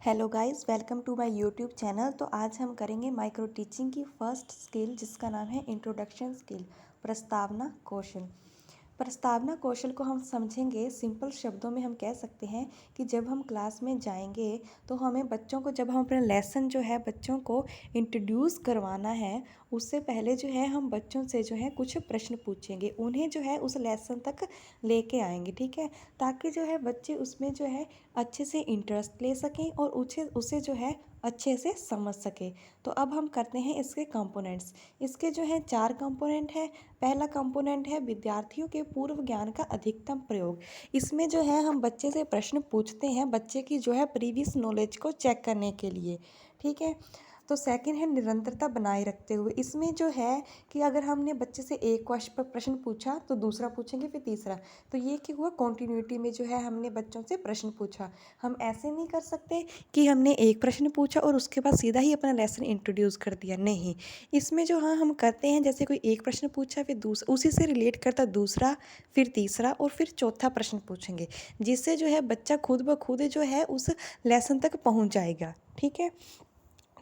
Hello guys, welcome to my YouTube channel. तो आज हम करेंगे माइक्रो टीचिंग की फर्स्ट स्किल, जिसका नाम है इंट्रोडक्शन स्किल, प्रस्तावना कौशल। प्रस्तावना कौशल को हम समझेंगे। सिंपल शब्दों में हम कह सकते हैं कि जब हम क्लास में जाएंगे तो हमें बच्चों को, जब हम अपना लेसन जो है बच्चों को इंट्रोड्यूस करवाना है, उससे पहले जो है हम बच्चों से जो है कुछ प्रश्न पूछेंगे, उन्हें जो है उस लेसन तक लेके आएंगे। ठीक है, ताकि जो है बच्चे उसमें जो है अच्छे से इंटरेस्ट ले सकें और उसे उसे जो है अच्छे से समझ सके। तो अब हम करते हैं इसके कंपोनेंट्स। इसके जो है 4 कंपोनेंट है। पहला कंपोनेंट है विद्यार्थियों के पूर्व ज्ञान का अधिकतम प्रयोग। इसमें जो है हम बच्चे से प्रश्न पूछते हैं बच्चे की जो है प्रीवियस नॉलेज को चेक करने के लिए। ठीक है, तो सेकंड है निरंतरता बनाए रखते हुए। इसमें जो है कि अगर हमने बच्चे से एक प्रश्न पूछा तो दूसरा पूछेंगे, फिर तीसरा। तो ये क्या हुआ, कॉन्टिन्यूटी में जो है हमने बच्चों से प्रश्न पूछा। हम ऐसे नहीं कर सकते कि हमने एक प्रश्न पूछा और उसके बाद सीधा ही अपना लेसन इंट्रोड्यूस कर दिया, नहीं। इसमें जो हाँ हम करते हैं, जैसे कोई एक प्रश्न पूछा, फिर दूसरा उसी से रिलेट करता दूसरा, फिर तीसरा और फिर चौथा प्रश्न पूछेंगे, जिससे जो है बच्चा खुद ब खुद जो है उस लेसन तक पहुंच जाएगा। ठीक है।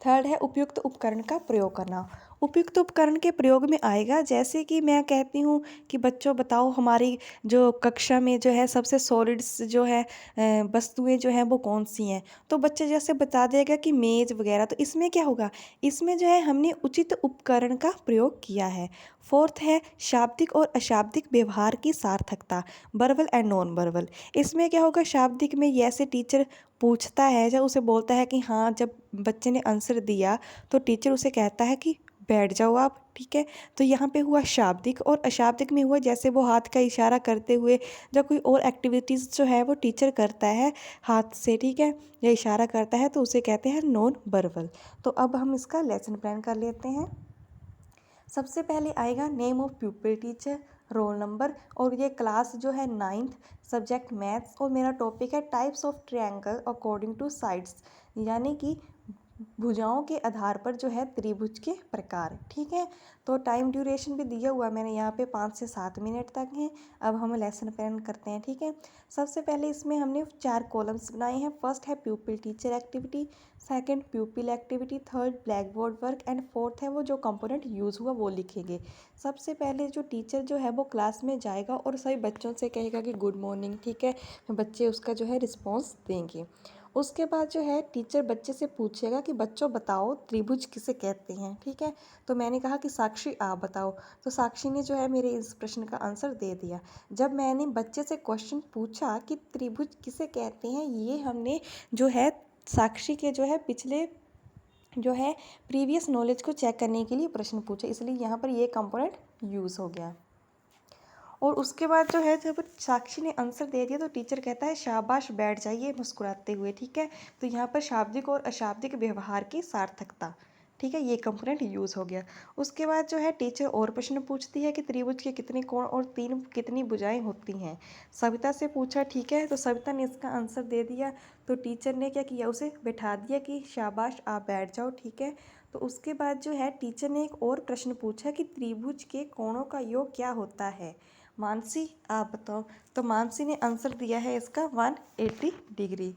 थर्ड है उपयुक्त उपकरण का प्रयोग करना। उपयुक्त उपकरण के प्रयोग में आएगा, जैसे कि मैं कहती हूँ कि बच्चों बताओ हमारी जो कक्षा में जो है सबसे सॉलिड्स जो है वस्तुएं जो हैं वो कौन सी हैं। तो बच्चा जैसे बता देगा कि मेज़ वगैरह। तो इसमें क्या होगा, इसमें जो है हमने उचित उपकरण का प्रयोग किया है। फोर्थ है शाब्दिक और अशाब्दिक व्यवहार की सार्थकता, वर्बल एंड नॉन वर्बल। इसमें क्या होगा, शाब्दिक में ऐसे टीचर पूछता है, जब उसे बोलता है कि हाँ, जब बच्चे ने आंसर दिया तो टीचर उसे कहता है कि बैठ जाओ आप। ठीक है, तो यहाँ पे हुआ शाब्दिक। और अशाब्दिक में हुआ जैसे वो हाथ का इशारा करते हुए, जब कोई और एक्टिविटीज़ जो है वो टीचर करता है हाथ से, ठीक है, या इशारा करता है, तो उसे कहते हैं नॉन वर्बल। तो अब हम इसका लेसन प्लान कर लेते हैं। सबसे पहले आएगा name of प्यूपिल teacher, roll number, और ये क्लास जो है 9th, सब्जेक्ट मैथ्स, और मेरा टॉपिक है types of triangle according two sides, यानी कि भुजाओं के आधार पर जो है त्रिभुज के प्रकार। ठीक है, तो टाइम ड्यूरेशन भी दिया हुआ मैंने यहाँ पे 5 से 7 मिनट तक है। अब हम लेसन प्लान करते हैं। ठीक है, सबसे पहले इसमें हमने 4 कॉलम्स बनाए हैं। फर्स्ट है प्यूपिल teacher activity, second प्यूपिल activity, third black board work, and fourth है वो जो कंपोनेंट यूज़ हुआ वो लिखेंगे। सबसे पहले जो टीचर जो है वो क्लास में जाएगा और सभी बच्चों से कहेगा कि गुड मॉर्निंग। ठीक है, बच्चे उसका जो है रिस्पॉन्स देंगे। उसके बाद जो है टीचर बच्चे से पूछेगा कि बच्चों बताओ त्रिभुज किसे कहते हैं। ठीक है, तो मैंने कहा कि साक्षी आप बताओ। तो साक्षी ने जो है मेरे इस प्रश्न का आंसर दे दिया। जब मैंने बच्चे से क्वेश्चन पूछा कि त्रिभुज किसे कहते हैं, ये हमने जो है साक्षी के जो है पिछले जो है प्रीवियस नॉलेज को चेक करने के लिए प्रश्न पूछे, इसलिए यहाँ पर ये कंपोनेंट यूज़ हो गया। और उसके बाद जो है जब साक्षी ने आंसर दे दिया तो टीचर कहता है शाबाश बैठ जाइए मुस्कुराते हुए। ठीक है, तो यहाँ पर शाब्दिक और अशाब्दिक व्यवहार की सार्थकता। ठीक है, ये कंपोनेंट यूज़ हो गया। उसके बाद जो है टीचर और प्रश्न पूछती है कि त्रिभुज के कितने कोण और तीन कितनी भुजाएं होती हैं। सविता से पूछा। ठीक है, तो सविता ने इसका आंसर दे दिया। तो टीचर ने क्या किया, उसे बैठा दिया कि शाबाश आप बैठ जाओ। ठीक है, तो उसके बाद जो है टीचर ने एक और प्रश्न पूछा कि त्रिभुज के कोणों का योग क्या होता है। मानसी आप बताओ। तो मानसी ने आंसर दिया है इसका 180 डिग्री।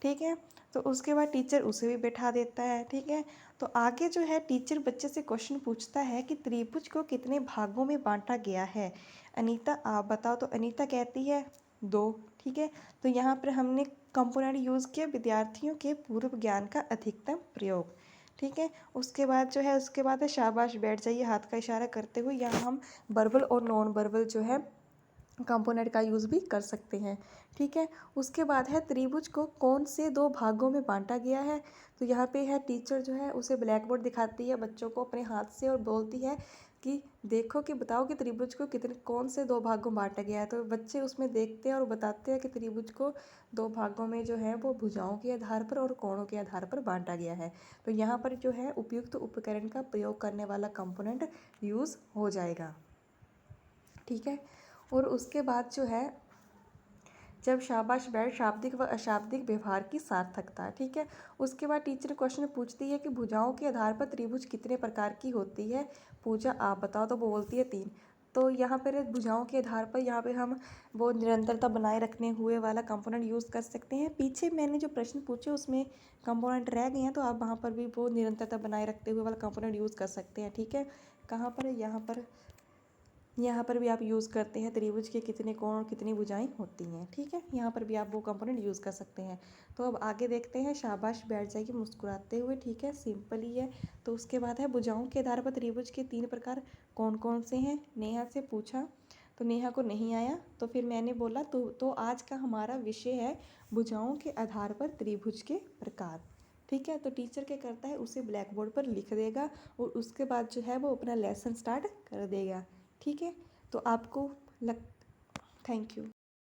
ठीक है, तो उसके बाद टीचर उसे भी बैठा देता है। ठीक है, तो आगे जो है टीचर बच्चे से क्वेश्चन पूछता है कि त्रिभुज को कितने भागों में बांटा गया है। अनीता आप बताओ। तो अनीता कहती है 2। ठीक है, तो यहाँ पर हमने कंपोनेंट यूज़ किया विद्यार्थियों के पूर्व ज्ञान का अधिकतम प्रयोग। ठीक है, उसके बाद जो है उसके बाद है शाबाश बैठ जाइए हाथ का इशारा करते हुए। यहाँ हम वर्बल और नॉन वर्बल जो है कंपोनेंट का यूज़ भी कर सकते हैं। ठीक है, उसके बाद है त्रिभुज को कौन से 2 भागों में बांटा गया है। तो यहाँ पे है टीचर जो है उसे ब्लैक बोर्ड दिखाती है बच्चों को अपने हाथ से और बोलती है कि देखो कि बताओ कि त्रिभुज को कितने कौन से 2 भागों में बांटा गया है। तो बच्चे उसमें देखते हैं और बताते हैं कि त्रिभुज को 2 भागों में जो है वो भुजाओं के आधार पर और कोणों के आधार पर बांटा गया है। तो यहाँ पर जो है उपयुक्त उपकरण का प्रयोग करने वाला कंपोनेंट यूज़ हो जाएगा। ठीक है, और उसके बाद जो है जब शाबाश बैठ शाब्दिक व अशाब्दिक व्यवहार की सार्थकता। ठीक है, उसके बाद टीचर क्वेश्चन पूछती है कि भुजाओं के आधार पर त्रिभुज कितने प्रकार की होती है। पूजा आप बताओ। तो वो बोलती है 3। तो यहाँ पर भुजाओं के आधार पर यहाँ पे हम वो निरंतरता बनाए रखने हुए वाला कंपोनेंट यूज़ कर सकते हैं। पीछे मैंने जो प्रश्न पूछे उसमें कंपोनेंट रह गए हैं, तो आप वहाँ पर भी वो निरंतरता बनाए रखते हुए वाला कंपोनेंट यूज़ कर सकते हैं। ठीक है, कहाँ पर है? यहाँ पर भी आप यूज़ करते हैं त्रिभुज के कितने कोण और कितनी भुजाएं होती हैं। ठीक है, यहाँ पर भी आप वो कंपोनेंट यूज़ कर सकते हैं। तो अब आगे देखते हैं, शाबाश बैठ जाएगी मुस्कुराते हुए। ठीक है, सिंपल ही है। तो उसके बाद है भुजाओं के आधार पर त्रिभुज के 3 प्रकार कौन कौन से हैं? नेहा से पूछा तो नेहा को नहीं आया, तो फिर मैंने बोला तो आज का हमारा विषय है भुजाओं के आधार पर त्रिभुज के प्रकार। ठीक है, तो टीचर क्या करता है, उसे ब्लैक बोर्ड पर लिख देगा और उसके बाद जो है वो अपना लेसन स्टार्ट कर देगा। ठीक है, तो आपको थैंक यू।